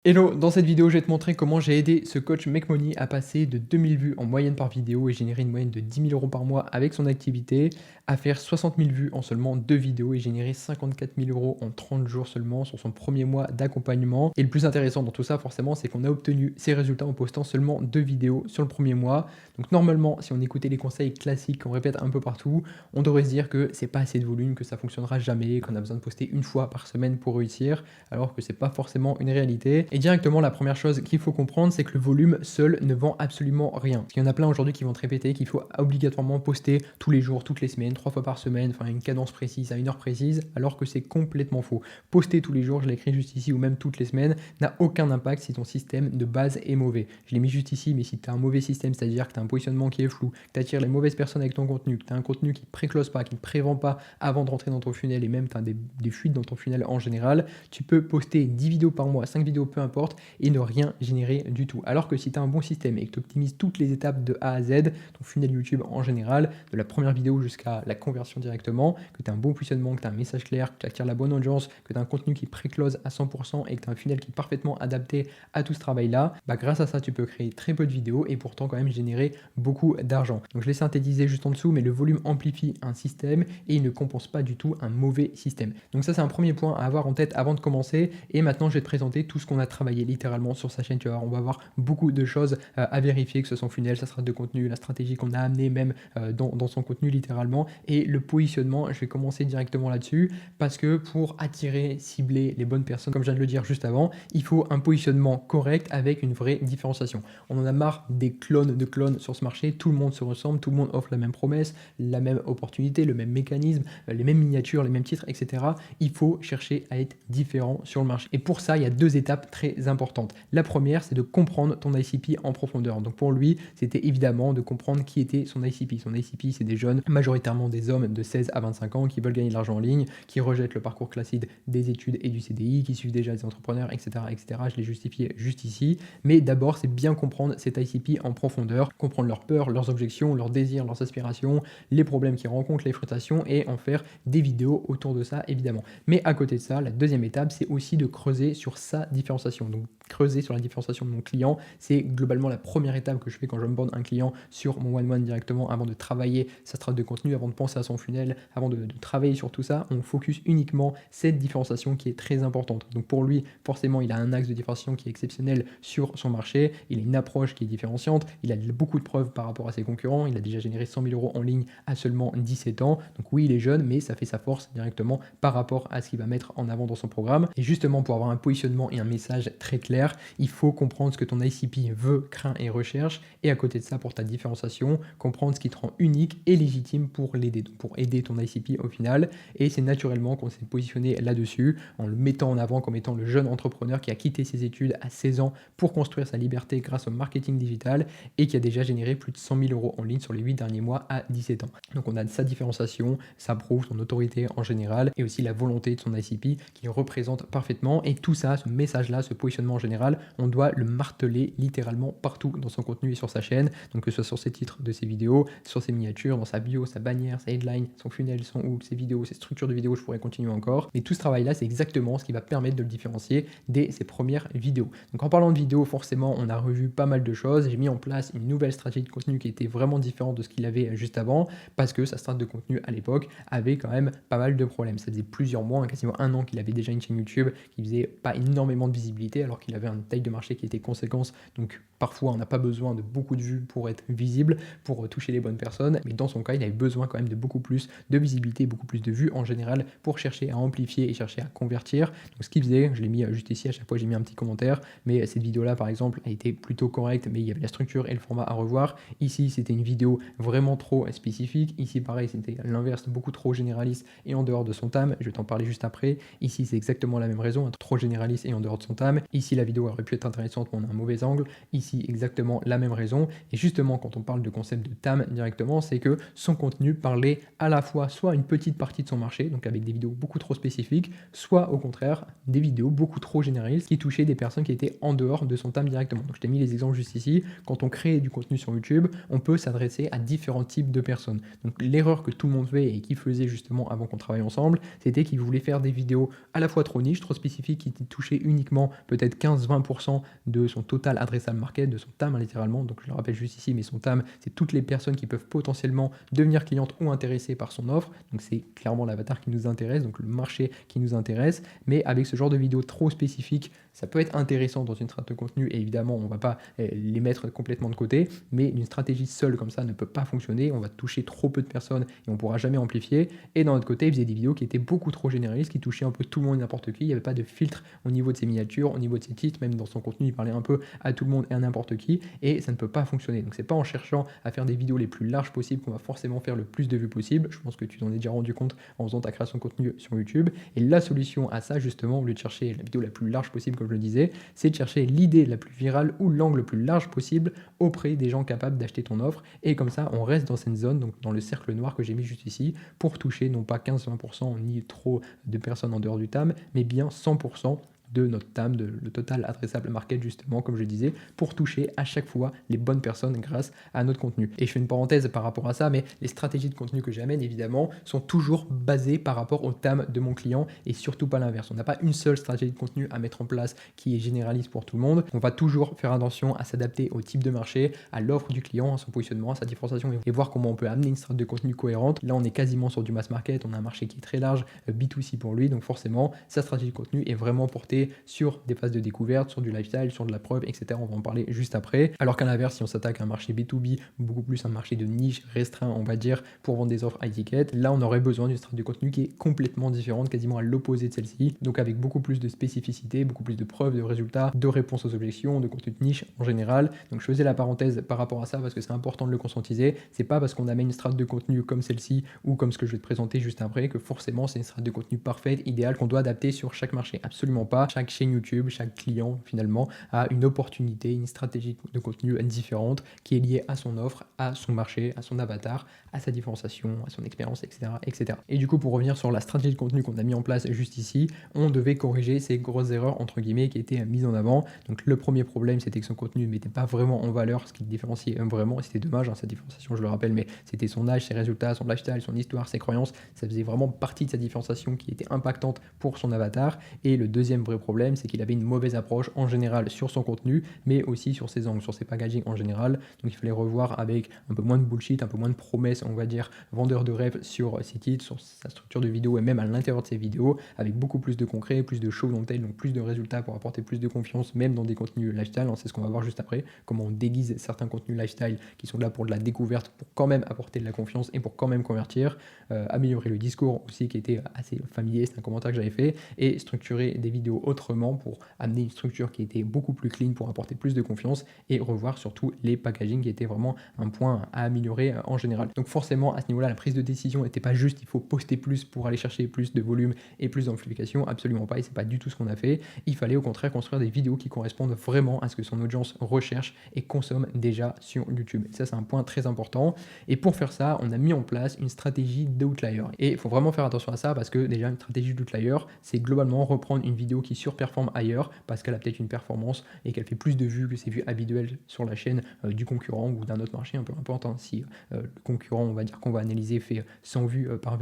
Hello, dans cette vidéo, je vais te montrer comment j'ai aidé ce coach Make Money à passer de 2000 vues en moyenne par vidéo et générer une moyenne de 10 000 euros par mois avec son activité, à faire 60 000 vues en seulement 2 vidéos et générer 54 000 euros en 30 jours seulement sur son premier mois d'accompagnement. Et le plus intéressant dans tout ça, forcément, c'est qu'on a obtenu ces résultats en postant seulement 2 vidéos sur le premier mois. Donc normalement, si on écoutait les conseils classiques qu'on répète un peu partout, on devrait se dire que c'est pas assez de volume, que ça fonctionnera jamais, qu'on a besoin de poster une fois par semaine pour réussir, alors que c'est pas forcément une réalité. Et directement, la première chose qu'il faut comprendre, c'est que le volume seul ne vend absolument rien. Parce qu'il y en a plein aujourd'hui qui vont te répéter qu'il faut obligatoirement poster tous les jours, toutes les semaines, 3 fois par semaine, enfin une cadence précise, à une heure précise, alors que c'est complètement faux. Poster tous les jours, je l'ai écrit juste ici, ou même toutes les semaines, n'a aucun impact si ton système de base est mauvais. Je l'ai mis juste ici, mais si tu as un mauvais système, c'est-à-dire que tu as un positionnement qui est flou, que tu attires les mauvaises personnes avec ton contenu, que tu as un contenu qui ne pré-close pas, qui ne prévend pas avant de rentrer dans ton funnel, et même tu as des fuites dans ton funnel en général, tu peux poster 10 vidéos par mois, 5 vidéos, peu importe, et ne rien générer du tout. Alors que si tu as un bon système et que tu optimises toutes les étapes de A à Z, ton funnel YouTube en général, de la première vidéo jusqu'à la conversion directement, que tu as un bon positionnement, que tu as un message clair, que tu attires la bonne audience, que tu as un contenu qui pré-close à 100% et que tu as un funnel qui est parfaitement adapté à tout ce travail-là, grâce à ça, tu peux créer très peu de vidéos et pourtant quand même générer beaucoup d'argent. Donc je l'ai synthétisé juste en dessous, mais le volume amplifie un système et il ne compense pas du tout un mauvais système. Donc ça, c'est un premier point à avoir en tête avant de commencer. Et maintenant, je vais te présenter tout ce qu'on a travaillé littéralement sur sa chaîne. Tu vas voir, on va avoir beaucoup de choses à vérifier, que ce soit son funnel, sa stratégie de contenu, la stratégie qu'on a amenée même dans son contenu littéralement, et le positionnement. Je vais commencer directement là-dessus parce que pour attirer, cibler les bonnes personnes, comme je viens de le dire juste avant, il faut un positionnement correct avec une vraie différenciation. On en a marre des clones de clones sur ce marché, tout le monde se ressemble, tout le monde offre la même promesse, la même opportunité, le même mécanisme, les mêmes miniatures, les mêmes titres, etc. Il faut chercher à être différent sur le marché. Et pour ça, il y a deux étapes très importantes. La première, c'est de comprendre ton ICP en profondeur. Donc pour lui, c'était évidemment de comprendre qui était son ICP. Son ICP, c'est des jeunes, majoritairement des hommes de 16 à 25 ans qui veulent gagner de l'argent en ligne, qui rejettent le parcours classique des études et du CDI, qui suivent déjà des entrepreneurs, etc. etc. Je l'ai justifié juste ici. Mais d'abord, c'est bien comprendre cet ICP en profondeur, comprendre leurs peurs, leurs objections, leurs désirs, leurs aspirations, les problèmes qu'ils rencontrent, les frustrations, et en faire des vidéos autour de ça, évidemment. Mais à côté de ça, la deuxième étape, c'est aussi de creuser sur sa différenciation. Donc creuser sur la différenciation de mon client, c'est globalement la première étape que je fais quand je me bande un client sur mon one-one directement, avant de travailler sa stratégie de contenu, avant de penser à son funnel, avant de travailler sur tout ça. On focus uniquement cette différenciation qui est très importante. Donc pour lui, forcément, il a un axe de différenciation qui est exceptionnel sur son marché, il a une approche qui est différenciante, il a beaucoup de preuves par rapport à ses concurrents, il a déjà généré 100 000 euros en ligne à seulement 17 ans. Donc oui, il est jeune, mais ça fait sa force directement par rapport à ce qu'il va mettre en avant dans son programme. Et justement, pour avoir un positionnement et un message très clair, il faut comprendre ce que ton ICP veut, craint et recherche. Et à côté de ça, pour ta différenciation, comprendre ce qui te rend unique et légitime pour l'aider, donc pour aider ton ICP au final. Et c'est naturellement qu'on s'est positionné là-dessus, en le mettant en avant comme étant le jeune entrepreneur qui a quitté ses études à 16 ans pour construire sa liberté grâce au marketing digital et qui a déjà généré plus de 100 000 euros en ligne sur les 8 derniers mois à 17 ans. Donc on a sa différenciation, ça prouve son autorité en général et aussi la volonté de son ICP qui le représente parfaitement. Et tout ça, ce message-là, ce positionnement en général, on doit le marteler littéralement partout dans son contenu et sur sa chaîne. Donc que ce soit sur ses titres de ses vidéos, sur ses miniatures, dans sa bio, sa bannière, sa headline, son funnel, son hook, ses vidéos, ses structures de vidéos, je pourrais continuer encore. Mais tout ce travail-là, c'est exactement ce qui va permettre de le différencier dès ses premières vidéos. Donc en parlant de vidéos, forcément, on a revu pas mal de choses. J'ai mis en place une nouvelle stratégie de contenu qui était vraiment différente de ce qu'il avait juste avant parce que sa stratégie de contenu à l'époque avait quand même pas mal de problèmes. Ça faisait plusieurs mois, quasiment un an qu'il avait déjà une chaîne YouTube qui faisait pas énormément de visibilité alors qu'il avait une taille de marché qui était conséquente. Donc parfois on n'a pas besoin de beaucoup de vues pour être visible, pour toucher les bonnes personnes, mais dans son cas il avait besoin quand même de beaucoup plus de visibilité, beaucoup plus de vues en général pour chercher à amplifier et chercher à convertir. Donc ce qu'il faisait, je l'ai mis juste ici, à chaque fois j'ai mis un petit commentaire, mais cette vidéo là par exemple a été plutôt correcte, mais il y avait la structure et le format à revoir. Ici c'était une vidéo vraiment trop spécifique, ici pareil c'était l'inverse, beaucoup trop généraliste et en dehors de son thème, je vais t'en parler juste après. Ici c'est exactement la même raison, trop généraliste et en dehors de son thème. Ici la vidéo aurait pu être intéressante mais on a un mauvais angle. Ici exactement la même raison. Et justement quand on parle de concept de thème directement, c'est que son contenu parler à la fois soit une petite partie de son marché, donc avec des vidéos beaucoup trop spécifiques, soit au contraire des vidéos beaucoup trop généralistes qui touchaient des personnes qui étaient en dehors de son thème directement. Donc je t'ai mis les exemples juste ici. Quand on crée du contenu sur YouTube, on peut s'adresser à différents types de personnes. Donc l'erreur que tout le monde fait et qui faisait justement avant qu'on travaille ensemble, c'était qu'il voulait faire des vidéos à la fois trop niches, trop spécifiques, qui touchaient uniquement peut-être 15-20% de son total adressable market, de son TAM littéralement. Donc je le rappelle juste ici, mais son TAM, c'est toutes les personnes qui peuvent potentiellement devenir clientes ou intéressées par son offre. Donc c'est clairement l'avatar qui nous intéresse, donc le marché qui nous intéresse. Mais avec ce genre de vidéos trop spécifiques, ça peut être intéressant dans une stratégie de contenu et évidemment on ne va pas les mettre complètement de côté, mais une stratégie seule comme ça ne peut pas fonctionner, on va toucher trop peu de personnes et on ne pourra jamais amplifier. Et d'un autre côté, il faisait des vidéos qui étaient beaucoup trop généralistes, qui touchaient un peu tout le monde et n'importe qui, il n'y avait pas de filtre au niveau de ses miniatures, au niveau de ses titres, même dans son contenu il parlait un peu à tout le monde et à n'importe qui, et ça ne peut pas fonctionner. Donc c'est pas en cherchant à faire des vidéos les plus larges possibles qu'on va forcément faire le plus de vues possible. Je pense que tu t'en es déjà rendu compte en faisant ta création de contenu sur YouTube. Et la solution à ça, justement, au lieu de chercher la vidéo la plus large possible, comme je le disais, c'est de chercher l'idée la plus virale ou l'angle le plus large possible auprès des gens capables d'acheter ton offre. Et comme ça, on reste dans cette zone, donc dans le cercle noir que j'ai mis juste ici, pour toucher non pas 15-20% ni trop de personnes en dehors du TAM, mais bien 100% de notre TAM, le total adressable market justement, comme je disais, pour toucher à chaque fois les bonnes personnes grâce à notre contenu. Et je fais une parenthèse par rapport à ça, mais les stratégies de contenu que j'amène, évidemment, sont toujours basées par rapport au TAM de mon client et surtout pas l'inverse. On n'a pas une seule stratégie de contenu à mettre en place qui est généraliste pour tout le monde. On va toujours faire attention à s'adapter au type de marché, à l'offre du client, à son positionnement, à sa différenciation et voir comment on peut amener une stratégie de contenu cohérente. Là, on est quasiment sur du mass market, on a un marché qui est très large, B2C pour lui, donc forcément, sa stratégie de contenu est vraiment portée sur des phases de découverte, sur du lifestyle, sur de la preuve, etc. On va en parler juste après. Alors qu'à l'inverse, si on s'attaque à un marché B2B, beaucoup plus un marché de niche restreint, on va dire, pour vendre des offres à étiquette, là on aurait besoin d'une stratégie de contenu qui est complètement différente, quasiment à l'opposé de celle-ci, donc avec beaucoup plus de spécificité, beaucoup plus de preuves, de résultats, de réponses aux objections, de contenu de niche en général. Donc je faisais la parenthèse par rapport à ça parce que c'est important de le conscientiser. C'est pas parce qu'on amène une stratégie de contenu comme celle-ci ou comme ce que je vais te présenter juste après que forcément c'est une stratégie de contenu parfaite, idéale, qu'on doit adapter sur chaque marché. Absolument pas. Chaque chaîne YouTube, chaque client finalement a une opportunité, une stratégie de contenu différente qui est liée à son offre, à son marché, à son avatar, à sa différenciation, à son expérience, etc., etc. Et du coup, pour revenir sur la stratégie de contenu qu'on a mis en place juste ici, on devait corriger ces grosses erreurs entre guillemets qui étaient mises en avant. Donc le premier problème, c'était que son contenu ne mettait pas vraiment en valeur ce qui le différenciait vraiment. C'était dommage, hein, sa différenciation, je le rappelle, mais c'était son âge, ses résultats, son lifestyle, son histoire, ses croyances. Ça faisait vraiment partie de sa différenciation qui était impactante pour son avatar. Et le deuxième vrai problème, c'est qu'il avait une mauvaise approche en général sur son contenu, mais aussi sur ses angles, sur ses packaging en général. Donc il fallait revoir avec un peu moins de bullshit, un peu moins de promesses, on va dire, vendeur de rêve sur ses titres, sur sa structure de vidéo et même à l'intérieur de ses vidéos, avec beaucoup plus de concret, plus de show long tail, donc plus de résultats pour apporter plus de confiance, même dans des contenus lifestyle. C'est ce qu'on va voir juste après, comment on déguise certains contenus lifestyle qui sont là pour de la découverte, pour quand même apporter de la confiance et pour quand même convertir, améliorer le discours aussi qui était assez familier, c'est un commentaire que j'avais fait, et structurer des vidéos autrement pour amener une structure qui était beaucoup plus clean pour apporter plus de confiance et revoir surtout les packaging qui étaient vraiment un point à améliorer en général. Donc forcément à ce niveau-là, la prise de décision n'était pas juste il faut poster plus pour aller chercher plus de volume et plus d'amplification, absolument pas, et c'est pas du tout ce qu'on a fait. Il fallait au contraire construire des vidéos qui correspondent vraiment à ce que son audience recherche et consomme déjà sur YouTube. Et ça c'est un point très important. Et pour faire ça, on a mis en place une stratégie d'outlier. Et il faut vraiment faire attention à ça parce que déjà une stratégie d'outlier, c'est globalement reprendre une vidéo qui surperforme ailleurs parce qu'elle a peut-être une performance et qu'elle fait plus de vues que ses vues habituelles sur la chaîne du concurrent ou d'un autre marché, un peu important. Si le concurrent, on va dire qu'on va analyser, fait 100 vues par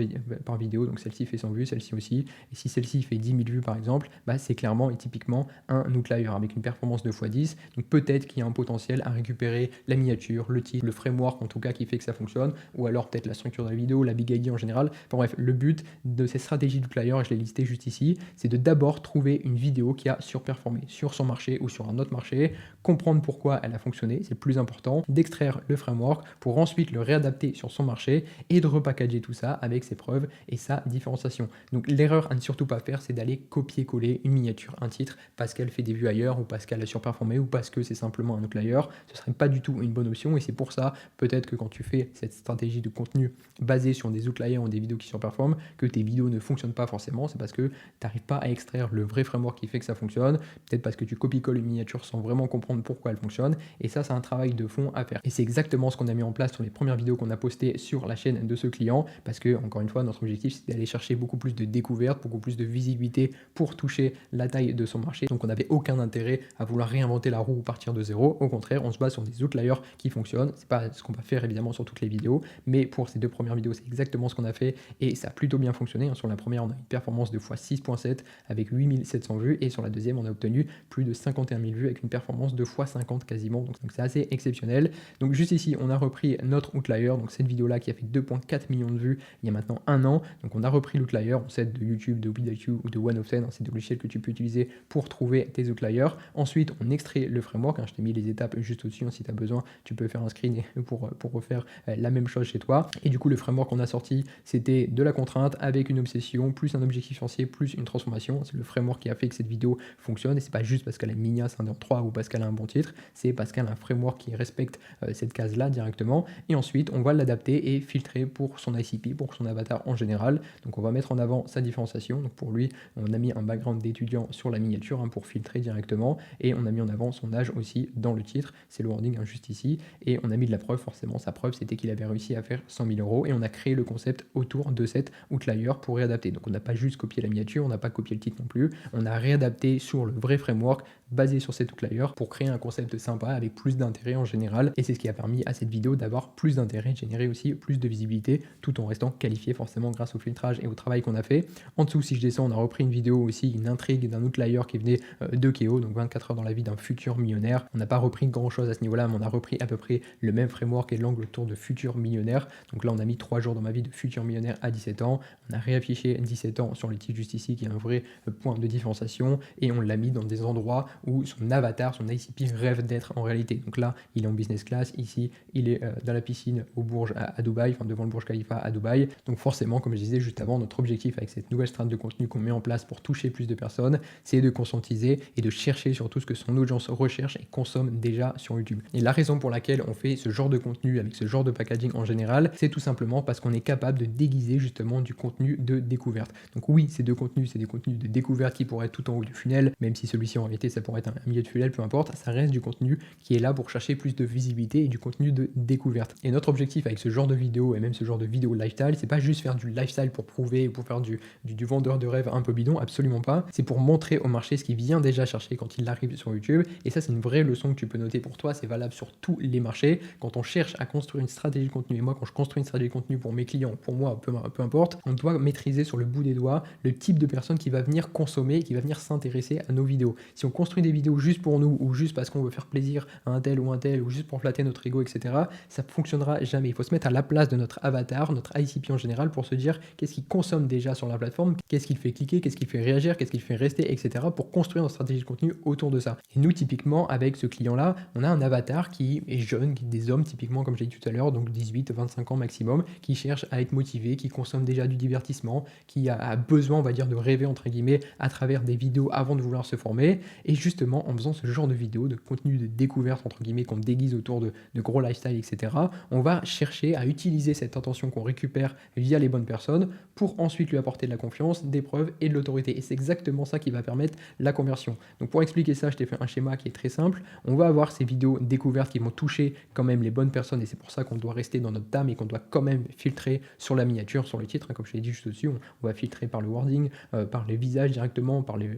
vidéo, donc celle-ci fait 100 vues, celle-ci aussi, et si celle-ci fait 10 000 vues par exemple, bah, c'est clairement et typiquement un outlier avec une performance de x10, donc peut-être qu'il y a un potentiel à récupérer la miniature, le titre, le framework en tout cas qui fait que ça fonctionne, ou alors peut-être la structure de la vidéo, la big idea en général. Enfin bref, le but de ces stratégies d'outlier, et je l'ai listé juste ici, c'est de d'abord trouver une vidéo qui a surperformé sur son marché ou sur un autre marché, comprendre pourquoi elle a fonctionné, c'est le plus important, d'extraire le framework pour ensuite le réadapter sur son marché et de repackager tout ça avec ses preuves et sa différenciation. Donc l'erreur à ne surtout pas faire, c'est d'aller copier-coller une miniature, un titre, parce qu'elle fait des vues ailleurs ou parce qu'elle a surperformé ou parce que c'est simplement un outlier. Ce ne serait pas du tout une bonne option et c'est pour ça peut-être que quand tu fais cette stratégie de contenu basée sur des outliers ou des vidéos qui surperforment, que tes vidéos ne fonctionnent pas forcément, c'est parce que tu n'arrives pas à extraire le vrai framework qui fait que ça fonctionne, peut-être parce que tu copies-colles une miniature sans vraiment comprendre pourquoi elle fonctionne, et ça c'est un travail de fond à faire. Et c'est exactement ce qu'on a mis en place sur les premières vidéos qu'on a postées sur la chaîne de ce client, parce que encore une fois notre objectif c'est d'aller chercher beaucoup plus de découvertes, beaucoup plus de visibilité pour toucher la taille de son marché. Donc on n'avait aucun intérêt à vouloir réinventer la roue ou partir de zéro, au contraire on se base sur des outliers qui fonctionnent. C'est pas ce qu'on va faire évidemment sur toutes les vidéos, mais pour ces deux premières vidéos c'est exactement ce qu'on a fait et ça a plutôt bien fonctionné. Sur la première on a une performance de x6.7 avec 8700 vues, et sur la deuxième on a obtenu plus de 51 000 vues avec une performance de x50 quasiment, donc c'est assez exceptionnel. Donc juste ici on a repris notre outlier, donc cette vidéo là qui a fait 2,4 millions de vues il y a maintenant un an. Donc on a repris l'outlier, on sait de YouTube, de OBIDIQ ou de OneOfTen, c'est des logiciels que tu peux utiliser pour trouver tes outliers. Ensuite on extrait le framework, je t'ai mis les étapes juste au-dessus, si tu as besoin tu peux faire un screen pour refaire la même chose chez toi. Et du coup le framework qu'on a sorti c'était de la contrainte avec une obsession, plus un objectif financier, plus une transformation. C'est le framework qui a fait que cette vidéo fonctionne, et c'est pas juste parce qu'elle est Minia 5.3 ou parce qu'elle a un bon titre, c'est parce qu'elle a un framework qui respecte cette case là directement. Et ensuite on va l'adapter et filtrer pour son ICP, pour son avatar en général. Donc on va mettre en avant sa différenciation. Donc pour lui on a mis un background d'étudiant sur la miniature pour filtrer directement, et on a mis en avant son âge aussi dans le titre, c'est le wording juste ici, et on a mis de la preuve. Forcément sa preuve c'était qu'il avait réussi à faire 100 000 euros, et on a créé le concept autour de cet outlier pour réadapter. Donc on n'a pas juste copié la miniature, on n'a pas copié le titre non plus, on a réadapté sur le vrai framework basé sur cet outlier pour créer un concept sympa avec plus d'intérêt en général, et c'est ce qui a permis à cette vidéo d'avoir plus d'intérêt, de générer aussi plus de visibilité tout en restant qualifié forcément grâce au filtrage et au travail qu'on a fait. En dessous si je descends on a repris une vidéo aussi, une intrigue d'un outlier qui venait de Keo, donc 24 heures dans la vie d'un futur millionnaire. On n'a pas repris grand chose à ce niveau là, mais on a repris à peu près le même framework et l'angle autour de futur millionnaire. Donc là on a mis 3 jours dans ma vie de futur millionnaire à 17 ans, on a réaffiché 17 ans sur le titre juste ici qui est un vrai point de différenciation, et on l'a mis dans des endroits où son avatar, son ICP rêve d'être en réalité. Donc là il est en business class, ici il est dans la piscine au Burj à Dubaï, enfin devant le Burj Khalifa à Dubaï. Donc forcément comme je disais juste avant, notre objectif avec cette nouvelle strate de contenu qu'on met en place pour toucher plus de personnes, c'est de conscientiser et de chercher surtout ce que son audience recherche et consomme déjà sur YouTube. Et la raison pour laquelle on fait ce genre de contenu avec ce genre de packaging en général, c'est tout simplement parce qu'on est capable de déguiser justement du contenu de découverte. Donc oui, ces deux contenus, c'est des contenus de découverte qui pourraient être tout en haut du funnel, même si celui-ci en réalité ça pourrait être un milieu de funnel, peu importe, ça reste du contenu qui est là pour chercher plus de visibilité et du contenu de découverte. Et notre objectif avec ce genre de vidéo et même ce genre de vidéo lifestyle, c'est pas juste faire du lifestyle pour prouver ou pour faire du vendeur de rêve un peu bidon, absolument pas. C'est pour montrer au marché ce qu'il vient déjà chercher quand il arrive sur YouTube, et ça c'est une vraie leçon que tu peux noter pour toi, c'est valable sur tous les marchés. Quand on cherche à construire une stratégie de contenu, et moi quand je construis une stratégie de contenu pour mes clients, pour moi, peu importe, on doit maîtriser sur le bout des doigts le type de personne qui va venir consommer, qui va venir s'intéresser à nos vidéos. Si on construit des vidéos juste pour nous, ou juste parce qu'on veut faire plaisir à un tel, ou juste pour flatter notre ego, etc., ça ne fonctionnera jamais. Il faut se mettre à la place de notre avatar, notre ICP en général, pour se dire qu'est-ce qu'il consomme déjà sur la plateforme, qu'est-ce qu'il fait cliquer, qu'est-ce qu'il fait réagir, qu'est-ce qu'il fait rester, etc., pour construire notre stratégie de contenu autour de ça. Et nous, typiquement, avec ce client-là, on a un avatar qui est jeune, qui est des hommes, typiquement, comme j'ai dit tout à l'heure, donc 18-25 ans maximum, qui cherchent à être motivés, qui consomment déjà du divertissement, qui a besoin, on va dire, de rêver, entre guillemets, à travers des vidéos avant de vouloir se former. Et justement, en faisant ce genre de vidéos, de contenu de découverte, entre guillemets, qu'on déguise autour de gros lifestyle, etc., on va chercher à utiliser cette intention qu'on récupère via les bonnes personnes pour ensuite lui apporter de la confiance, des preuves et de l'autorité. Et c'est exactement ça qui va permettre la conversion. Donc pour expliquer ça, je t'ai fait un schéma qui est très simple. On va avoir ces vidéos découvertes qui vont toucher quand même les bonnes personnes, et c'est pour ça qu'on doit rester dans notre thème et qu'on doit quand même filtrer sur la miniature, sur le titre, comme je l'ai dit juste au-dessus, on va filtrer par le wording, par les visages directement, par les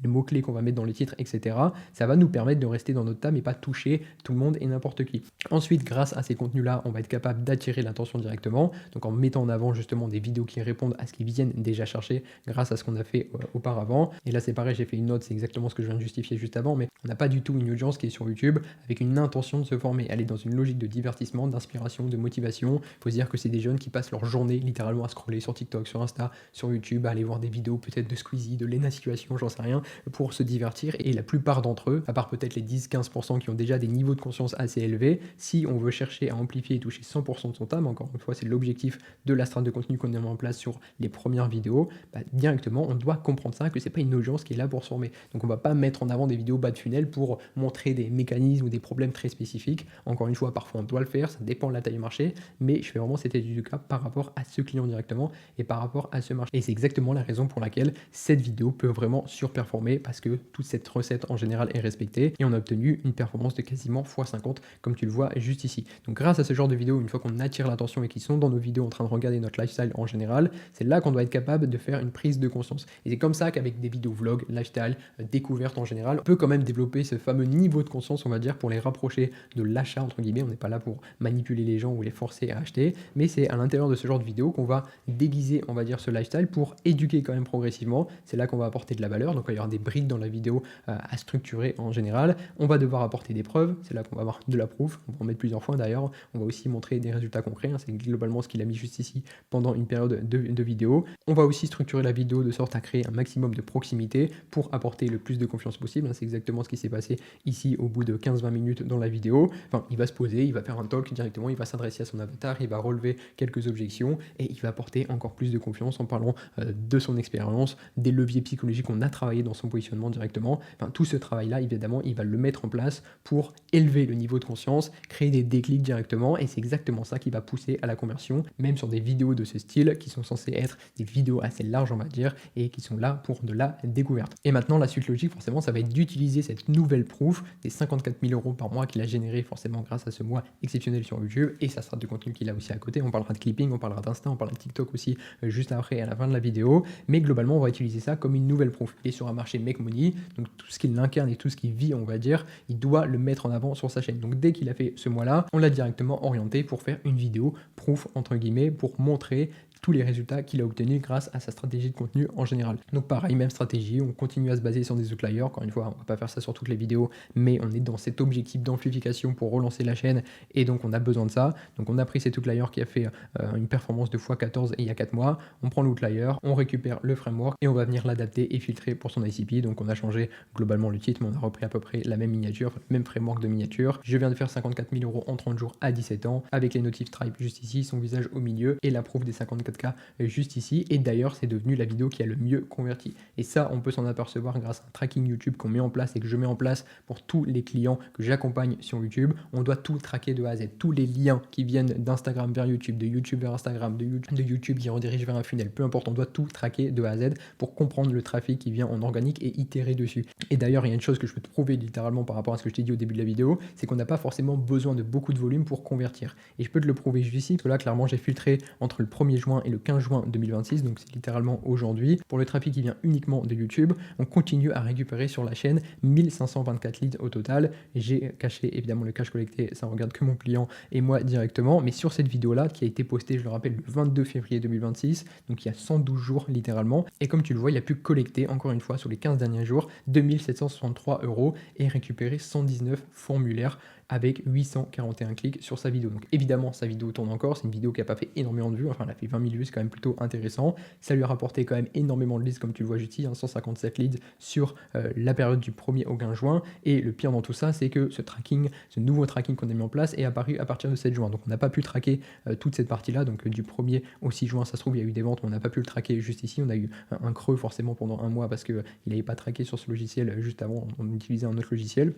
mots-clés qu'on va mettre dans les titres, etc. Ça va nous permettre de rester dans notre thème et pas toucher tout le monde et n'importe qui. Ensuite, grâce à ces contenus-là, on va être capable d'attirer l'attention directement, donc en mettant en avant justement des vidéos qui répondent à ce qu'ils viennent déjà chercher grâce à ce qu'on a fait auparavant. Et là c'est pareil, j'ai fait une note, c'est exactement ce que je viens de justifier juste avant, mais on n'a pas du tout une audience qui est sur YouTube avec une intention de se former. Elle est dans une logique de divertissement, d'inspiration, de motivation. Il faut se dire que c'est des jeunes qui passent leur journée littéralement à scroller sur TikTok, sur Insta, sur YouTube, à aller voir des vidéos peut-être de Squeezie, de Lena Situation, j'en sais rien, pour se divertir. Et la plupart d'entre eux, à part peut-être les 10-15% qui ont déjà des niveaux de conscience assez élevés, si on veut chercher à amplifier et toucher 100% de son time, encore une fois c'est l'objectif de la strate de contenu qu'on a mis en place sur les premières vidéos, directement on doit comprendre ça, que c'est pas une audience qui est là pour se former. Donc on va pas mettre en avant des vidéos bas de funnel pour montrer des mécanismes ou des problèmes très spécifiques. Encore une fois, parfois on doit le faire, ça dépend de la taille du marché, mais je fais vraiment cette étude du cas par rapport à ce client directement et par rapport à ce marché. Et c'est exactement la raison pour laquelle cette vidéo peut vraiment vraiment surperformer parce que toute cette recette en général est respectée et on a obtenu une performance de quasiment x50 comme tu le vois juste ici. Donc grâce à ce genre de vidéos, une fois qu'on attire l'attention et qu'ils sont dans nos vidéos en train de regarder notre lifestyle en général, c'est là qu'on doit être capable de faire une prise de conscience. Et c'est comme ça qu'avec des vidéos vlog, lifestyle, découverte en général, on peut quand même développer ce fameux niveau de conscience, on va dire, pour les rapprocher de l'achat entre guillemets. On n'est pas là pour manipuler les gens ou les forcer à acheter, mais c'est à l'intérieur de ce genre de vidéo qu'on va déguiser, on va dire, ce lifestyle pour éduquer quand même progressivement. C'est là qu'on va apporter de la valeur, donc il va y avoir des briques dans la vidéo à structurer en général. On va devoir apporter des preuves, c'est là qu'on va avoir de la proof, on va en mettre plusieurs fois d'ailleurs. On va aussi montrer des résultats concrets, hein. C'est globalement ce qu'il a mis juste ici pendant une période de vidéo. On va aussi structurer la vidéo de sorte à créer un maximum de proximité pour apporter le plus de confiance possible, hein. C'est exactement ce qui s'est passé ici au bout de 15-20 minutes dans la vidéo. Enfin, il va se poser, il va faire un talk directement, il va s'adresser à son avatar, il va relever quelques objections et il va apporter encore plus de confiance en parlant de son expérience, des leviers psychologiques qu'on a travaillé dans son positionnement directement. Enfin, tout ce travail-là, évidemment, il va le mettre en place pour élever le niveau de conscience, créer des déclics directement et c'est exactement ça qui va pousser à la conversion, même sur des vidéos de ce style qui sont censées être des vidéos assez larges, on va dire, et qui sont là pour de la découverte. Et maintenant, la suite logique, forcément, ça va être d'utiliser cette nouvelle proof des 54 000 € par mois qu'il a généré forcément grâce à ce mois exceptionnel sur YouTube et sa strate de contenu qu'il a aussi à côté. On parlera de clipping, on parlera d'Insta, on parlera de TikTok aussi juste après à la fin de la vidéo, mais globalement, on va utiliser ça comme une nouvelle proof. Et sur un marché Make Money, donc tout ce qu'il incarne et tout ce qu'il vit, on va dire, il doit le mettre en avant sur sa chaîne. Donc dès qu'il a fait ce mois-là, on l'a directement orienté pour faire une vidéo proof entre guillemets pour montrer tous les résultats qu'il a obtenus grâce à sa stratégie de contenu en général. Donc pareil, même stratégie, on continue à se baser sur des outliers. Encore une fois, on va pas faire ça sur toutes les vidéos, mais on est dans cet objectif d'amplification pour relancer la chaîne et donc on a besoin de ça. Donc on a pris cet outlier qui a fait une performance de x14 il y a 4 mois, on prend l'outlier, on récupère le framework et on va venir l'adapter et filtrer pour son ICP. Donc on a changé globalement le titre, mais on a repris à peu près la même miniature, le même framework de miniature. Je viens de faire 54 000 € en 30 jours à 17 ans avec les notifs Stripe juste ici, son visage au milieu et la proof des 54K juste ici. Et d'ailleurs, c'est devenu la vidéo qui a le mieux converti. Et ça, on peut s'en apercevoir grâce à un tracking YouTube qu'on met en place et que je mets en place pour tous les clients que j'accompagne sur YouTube. On doit tout traquer de A à Z. Tous les liens qui viennent d'Instagram vers YouTube, de YouTube vers Instagram, de YouTube qui redirige vers un funnel, peu importe, on doit tout traquer de A à Z pour comprendre le trafic qui vient en organique et itérer dessus. Et d'ailleurs, il y a une chose que je peux te prouver littéralement par rapport à ce que je t'ai dit au début de la vidéo, c'est qu'on n'a pas forcément besoin de beaucoup de volume pour convertir. Et je peux te le prouver juste ici, parce que là, clairement, j'ai filtré entre le 1er juin et le 15 juin 2026, donc c'est littéralement aujourd'hui. Pour le trafic qui vient uniquement de YouTube, on continue à récupérer sur la chaîne 1524 leads au total. J'ai caché évidemment le cash collecté, ça regarde que mon client et moi directement, mais sur cette vidéo-là, qui a été postée, je le rappelle, le 22 février 2026, donc il y a 112 jours littéralement, et comme tu le vois, il a pu collecter, encore une fois, sur les 15 derniers jours, 2763 € et récupérer 119 formulaires avec 841 clics sur sa vidéo. Donc évidemment, sa vidéo tourne encore, c'est une vidéo qui n'a pas fait énormément de vues, enfin elle a fait 20 000 vues, c'est quand même plutôt intéressant. Ça lui a rapporté quand même énormément de leads, comme tu le vois juste ici, 157 leads sur la période du 1er au 15 juin. Et le pire dans tout ça, c'est que ce nouveau tracking qu'on a mis en place est apparu à partir de 7 juin. Donc on n'a pas pu traquer toute cette partie-là, donc du 1er au 6 juin, ça se trouve, il y a eu des ventes, mais on n'a pas pu le traquer juste ici. On a eu un creux forcément pendant un mois parce qu'il n'avait pas traqué sur ce logiciel juste avant, on utilisait un autre logiciel.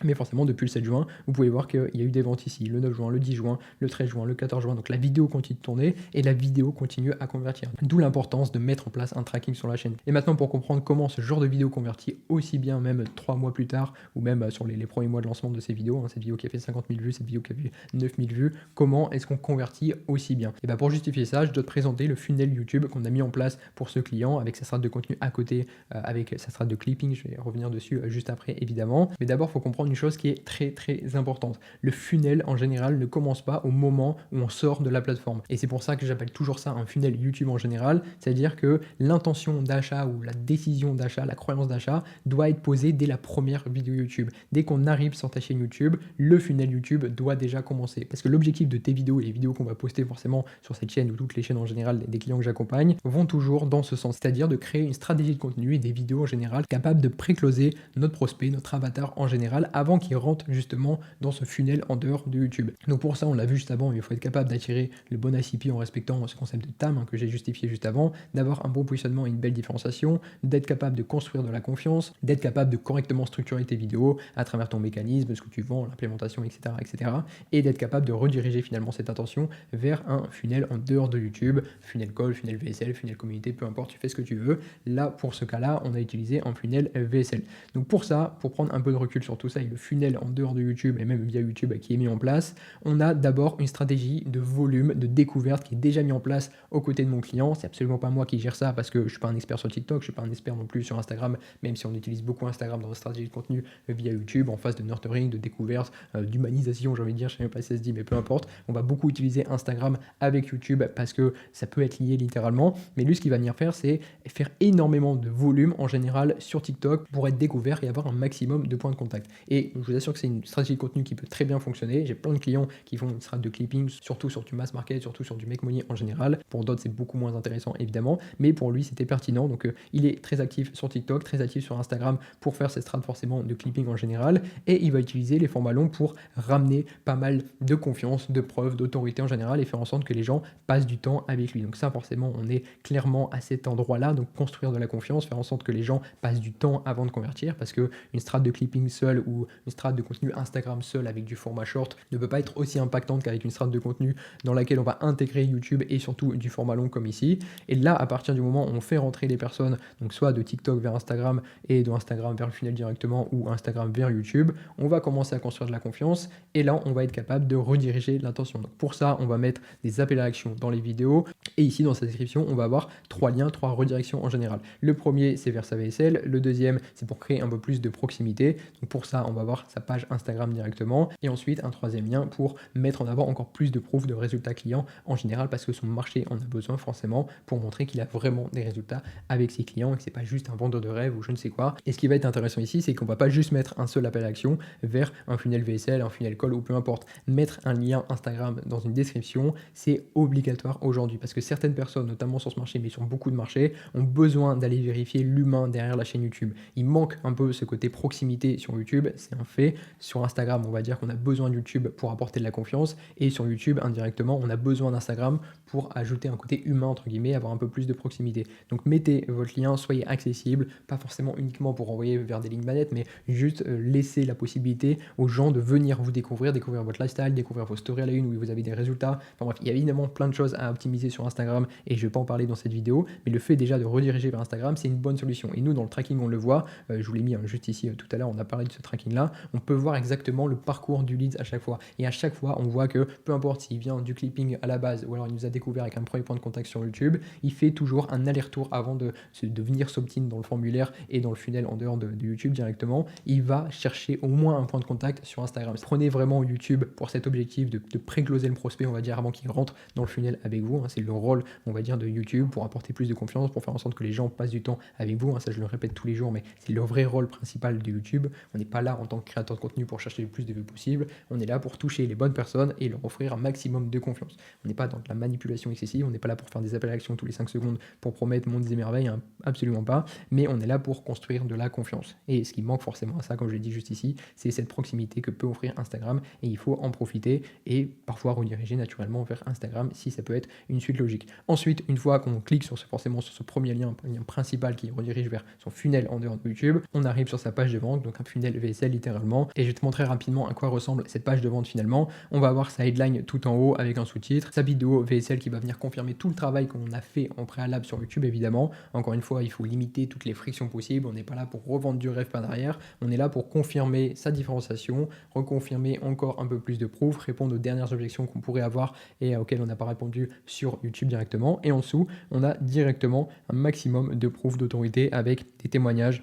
Mais forcément, depuis le 7 juin, vous pouvez voir qu'il y a eu des ventes ici, le 9 juin, le 10 juin, le 13 juin, le 14 juin. Donc la vidéo continue de tourner et la vidéo continue à convertir. D'où l'importance de mettre en place un tracking sur la chaîne. Et maintenant, pour comprendre comment ce genre de vidéo convertit aussi bien même 3 mois plus tard ou même sur les premiers mois de lancement de ces vidéos, cette vidéo qui a fait 50 000 vues, cette vidéo qui a fait 9 000 vues, comment est-ce qu'on convertit aussi bien? Et bien pour justifier ça, je dois te présenter le funnel YouTube qu'on a mis en place pour ce client avec sa strate de contenu à côté, avec sa strate de clipping. Je vais revenir dessus juste après évidemment. Mais d'abord, il faut comprendre une chose qui est très importante. Le funnel en général ne commence pas au moment où on sort de la plateforme. Et c'est pour ça que j'appelle toujours ça un funnel YouTube en général. C'est-à-dire que l'intention d'achat ou la décision d'achat, la croyance d'achat doit être posée dès la première vidéo YouTube. Dès qu'on arrive sur ta chaîne YouTube, le funnel YouTube doit déjà commencer. Parce que l'objectif de tes vidéos et les vidéos qu'on va poster forcément sur cette chaîne ou toutes les chaînes en général des clients que j'accompagne vont toujours dans ce sens. C'est-à-dire de créer une stratégie de contenu et des vidéos en général capables de pré-closer notre prospect, notre avatar en général avant qu'ils rentrent justement dans ce funnel en dehors de YouTube. Donc pour ça, on l'a vu juste avant, il faut être capable d'attirer le bon ICP en respectant ce concept de TAM que j'ai justifié juste avant, d'avoir un bon positionnement et une belle différenciation, d'être capable de construire de la confiance, d'être capable de correctement structurer tes vidéos à travers ton mécanisme, ce que tu vends, l'implémentation, etc., etc., et d'être capable de rediriger finalement cette attention vers un funnel en dehors de YouTube, funnel call, funnel VSL, funnel communauté, peu importe, tu fais ce que tu veux. Là, pour ce cas-là, on a utilisé un funnel VSL. Donc pour ça, pour prendre un peu de recul sur tout ça et le funnel en dehors de YouTube et même via YouTube qui est mis en place, on a d'abord une stratégie de volume, de découverte qui est déjà mis en place aux côtés de mon client. C'est absolument pas moi qui gère ça parce que je ne suis pas un expert sur TikTok, je ne suis pas un expert non plus sur Instagram, même si on utilise beaucoup Instagram dans la stratégie de contenu via YouTube, en phase de nurturing, de découverte, d'humanisation, j'ai envie de dire, je ne sais même pas si ça se dit, mais peu importe. On va beaucoup utiliser Instagram avec YouTube parce que ça peut être lié littéralement. Mais lui, ce qu'il va venir faire, c'est faire énormément de volume en général sur TikTok pour être découvert et avoir un maximum de points de contact. Et je vous assure que c'est une stratégie de contenu qui peut très bien fonctionner. J'ai plein de clients qui font une stratégie de clipping, surtout sur du mass market, surtout sur du make money en général. Pour d'autres, c'est beaucoup moins intéressant évidemment, mais pour lui, c'était pertinent. Donc, il est très actif sur TikTok, très actif sur Instagram pour faire cette stratégie forcément de clipping en général. Et il va utiliser les formats longs pour ramener pas mal de confiance, de preuves, d'autorité en général et faire en sorte que les gens passent du temps avec lui. Donc ça, forcément, on est clairement à cet endroit-là. Donc construire de la confiance, faire en sorte que les gens passent du temps avant de convertir parce qu'une strat de clipping seule ou une strat de contenu Instagram seule avec du format short ne peut pas être aussi impactante qu'avec une strat de contenu dans laquelle on va intégrer YouTube et surtout du format long comme ici. Et là, à partir du moment où on fait rentrer les personnes, donc soit de TikTok vers Instagram et de Instagram vers le funnel directement ou Instagram vers YouTube, on va commencer à construire de la confiance et là, on va être capable de rediriger l'intention. Donc pour ça, on va mettre des appels à l'action dans les vidéos et ici dans sa description, on va avoir 3 liens, 3 redirections en général. Le premier, c'est vers sa VSL. Le deuxième, c'est pour créer un peu plus de proximité. Donc pour ça, on va voir sa page Instagram directement. Et ensuite, un troisième lien pour mettre en avant encore plus de proof de résultats clients en général parce que son marché en a besoin forcément pour montrer qu'il a vraiment des résultats avec ses clients et que c'est pas juste un vendeur de rêve ou je ne sais quoi. Et ce qui va être intéressant ici, c'est qu'on va pas juste mettre un seul appel à action vers un funnel VSL, un funnel call ou peu importe. Mettre un lien Instagram dans une description, c'est obligatoire aujourd'hui parce que certaines personnes, notamment sur ce marché, mais sur beaucoup de marchés, ont besoin d'aller vérifier l'humain derrière la chaîne YouTube. Il manque un peu ce côté proximité sur YouTube, c'est un fait. Sur Instagram, on va dire qu'on a besoin de YouTube pour apporter de la confiance et sur YouTube, indirectement, on a besoin d'Instagram pour ajouter un côté humain, entre guillemets, avoir un peu plus de proximité. Donc mettez votre lien, soyez accessible, pas forcément uniquement pour envoyer vers des lignes manettes, mais juste laisser la possibilité aux gens de venir vous découvrir votre lifestyle, découvrir vos stories à la une où vous avez des résultats. Enfin bref, il y a évidemment plein de choses à optimiser sur Instagram et je ne vais pas en parler dans cette vidéo, mais le fait déjà de rediriger vers Instagram, c'est une bonne solution. Et nous, dans le tracking, on le voit, je vous l'ai mis juste ici tout à l'heure, on a parlé de ce tracking-là, on peut voir exactement le parcours du lead à chaque fois. Et à chaque fois, on voit que peu importe s'il vient du clipping à la base ou alors il nous a découvert avec un premier point de contact sur YouTube, il fait toujours un aller-retour avant de venir s'opt-in dans le formulaire et dans le funnel en dehors de YouTube directement. Il va chercher au moins un point de contact sur Instagram. Prenez vraiment YouTube pour cet objectif de pré-closer le prospect, on va dire, avant qu'il rentre dans le funnel avec vous. C'est le rôle, on va dire, de YouTube pour apporter plus de confiance, pour faire en sorte que les gens passent du temps avec vous. Ça, je le répète tous les jours, mais c'est le vrai rôle principal de YouTube. On n'est pas là en tant que créateur de contenu pour chercher le plus de vues possible. On est là pour toucher les bonnes personnes et leur offrir un maximum de confiance. On n'est pas dans de la manipulation excessive, on n'est pas là pour faire des appels à l'action tous les 5 secondes pour promettre mondes et merveilles, absolument pas. Mais on est là pour construire de la confiance. Et ce qui manque forcément à ça, comme je l'ai dit juste ici, c'est cette proximité que peut offrir Instagram et il faut en profiter et parfois rediriger naturellement vers Instagram si ça peut être une suite logique. Ensuite, une fois qu'on clique forcément sur ce premier lien, un lien principal qui redirige vers son funnel en dehors de YouTube, on arrive sur sa page de vente, donc un funnel VSL littéralement. Et je vais te montrer rapidement à quoi ressemble cette page de vente finalement. On va avoir sa headline tout en haut avec un sous-titre, sa vidéo VSL qui va venir confirmer tout le travail qu'on a fait en préalable sur YouTube évidemment. Encore une fois, il faut limiter toutes les frictions possibles. On n'est pas là pour revendre du rêve par derrière. On est là pour confirmer sa différenciation, reconfirmer encore un peu plus de proof, répondre aux dernières objections qu'on pourrait avoir et auxquelles on n'a pas répondu sur YouTube directement. Et en dessous, on a directement un maximum de proof d'autorité avec des témoignages,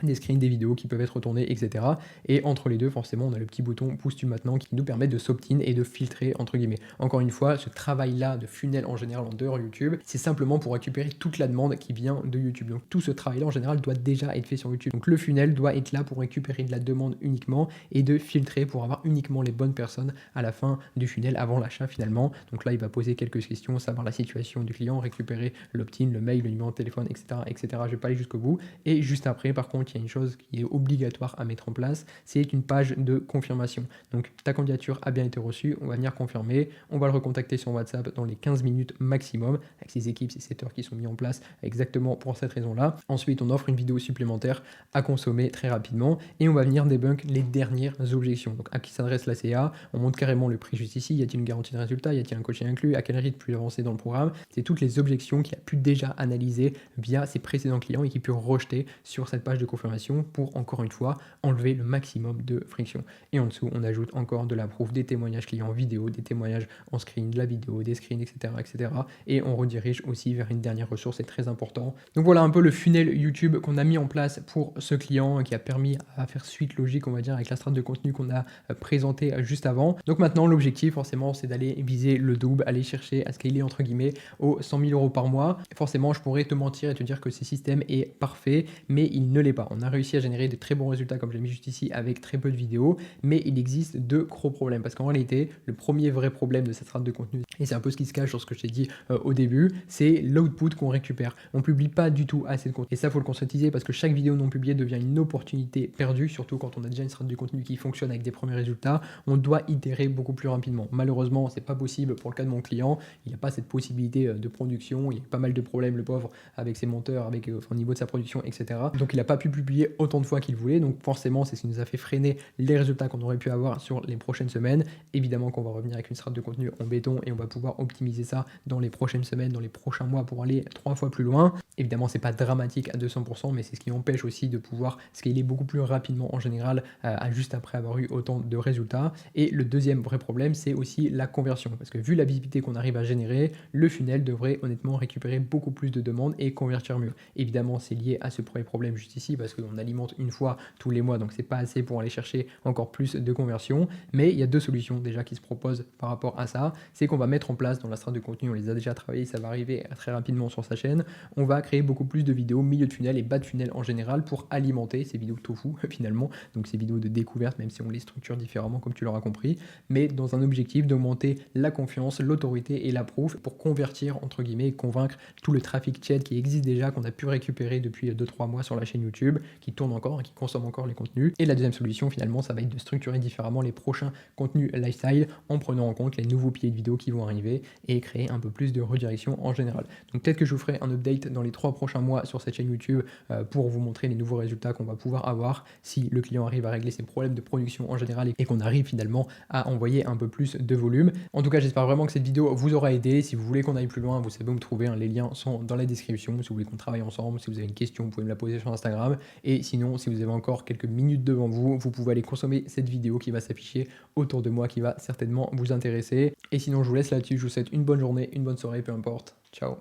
des screens, des vidéos qui peuvent être retournées, etc. Et entre les deux, forcément, on a le petit bouton pousse-tu maintenant qui nous permet de s'opt-in et de filtrer, entre guillemets. Encore une fois, ce travail-là de funnel en général en dehors YouTube, c'est simplement pour récupérer toute la demande qui vient de YouTube. Donc tout ce travail-là en général doit déjà être fait sur YouTube. Donc le funnel doit être là pour récupérer de la demande uniquement et de filtrer pour avoir uniquement les bonnes personnes à la fin du funnel avant l'achat finalement. Donc là, il va poser quelques questions, savoir la situation du client, récupérer l'opt-in, le mail, le numéro de téléphone, etc., etc. Je vais pas aller jusqu'au bout. Et juste après, par contre, il y a une chose qui est obligatoire à mettre en place, c'est une page de confirmation. Donc ta candidature a bien été reçue, on va venir confirmer, on va le recontacter sur WhatsApp dans les 15 minutes maximum, avec ses équipes, ses setters qui sont mis en place exactement pour cette raison-là. Ensuite, on offre une vidéo supplémentaire à consommer très rapidement et on va venir débunk les dernières objections. Donc à qui s'adresse la CA, on montre carrément le prix juste ici, y a-t-il une garantie de résultat, y a-t-il un coaching inclus, à quel rythme plus avancé dans le programme. C'est toutes les objections qu'il a pu déjà analyser via ses précédents clients et qu'il peut rejeter sur cette page de confirmation pour, encore une fois, enlever le maximum de friction. Et en dessous, on ajoute encore de la proof, des témoignages clients vidéo, des témoignages en screen, de la vidéo, des screens, etc., etc. Et on redirige aussi vers une dernière ressource, c'est très important. Donc voilà un peu le funnel YouTube qu'on a mis en place pour ce client qui a permis à faire suite logique, on va dire, avec la strate de contenu qu'on a présenté juste avant. Donc maintenant, l'objectif, forcément, c'est d'aller viser le double, aller chercher à scaler, entre guillemets, aux 100 000 euros par mois. Forcément, je pourrais te mentir et te dire que ce système est parfait, mais il ne l'est pas. On a réussi à générer de très bons résultats, comme je l'ai mis juste ici, avec très peu de vidéos, mais il existe deux gros problèmes. Parce qu'en réalité, le premier vrai problème de cette strate de contenu, et c'est un peu ce qui se cache sur ce que je t'ai dit au début, c'est l'output qu'on récupère. On publie pas du tout assez de contenu. Et ça, faut le conscientiser parce que chaque vidéo non publiée devient une opportunité perdue, surtout quand on a déjà une strate de contenu qui fonctionne avec des premiers résultats. On doit itérer beaucoup plus rapidement. Malheureusement, c'est pas possible pour le cas de mon client. Il n'y a pas cette possibilité de production. Il y a pas mal de problèmes, le pauvre, avec ses monteurs, avec au niveau de sa production, etc. Donc, il n'a pas pu publier autant de fois qu'il voulait. Donc, forcément, c'est ce qui nous a fait freiner les résultats qu'on aurait pu avoir sur les prochaines semaines. Évidemment qu'on va revenir avec une strate de contenu en béton et on va pouvoir optimiser ça dans les prochaines semaines, dans les prochains mois pour aller 3 fois plus loin. Évidemment, c'est pas dramatique à 200%, mais c'est ce qui empêche aussi de pouvoir scaler beaucoup plus rapidement en général, juste après avoir eu autant de résultats. Et le deuxième vrai problème, c'est aussi la conversion. Parce que vu la visibilité qu'on arrive à générer, le funnel devrait honnêtement récupérer beaucoup plus de demandes et convertir mieux. Évidemment, c'est lié à ce premier problème juste ici, parce qu'on alimente une fois tous les mois, donc c'est pas assez pour aller chercher encore plus de conversion. Mais il y a deux solutions déjà qui se proposent par rapport à ça. C'est qu'on va mettre en place dans la strate de contenu, on les a déjà travaillés, ça va arriver très rapidement sur sa chaîne. On va créer beaucoup plus de vidéos milieu de funnel et bas de funnel en général pour alimenter ces vidéos tofu finalement, donc ces vidéos de découverte, même si on les structure différemment comme tu l'auras compris, mais dans un objectif d'augmenter la confiance, l'autorité et la proof pour convertir entre guillemets et convaincre tout le trafic tiède qui existe déjà, qu'on a pu récupérer depuis 2-3 mois sur la chaîne YouTube, qui tourne encore et qui consomme encore les contenus. Et la deuxième solution finalement, ça va être de structurer différemment les prochains contenus lifestyle en prenant en compte les nouveaux piliers de vidéos qui vont arriver et créer un peu plus de redirection en général. Donc peut-être que je vous ferai un update dans les 3 prochains mois sur cette chaîne YouTube pour vous montrer les nouveaux résultats qu'on va pouvoir avoir si le client arrive à régler ses problèmes de production en général et qu'on arrive finalement à envoyer un peu plus de volume. En tout cas, j'espère vraiment que cette vidéo vous aura aidé. Si vous voulez qu'on aille plus loin, vous savez où me trouver, hein, les liens sont dans la description. Si vous voulez qu'on travaille ensemble, si vous avez une question, vous pouvez me la poser sur Instagram. Et sinon, si vous avez encore quelques minutes devant vous, vous pouvez aller consommer cette vidéo qui va s'afficher autour de moi, qui va certainement vous intéresser. Et sinon, je vous laisse là-dessus. Je vous souhaite une bonne journée, une bonne soirée, peu importe. Ciao.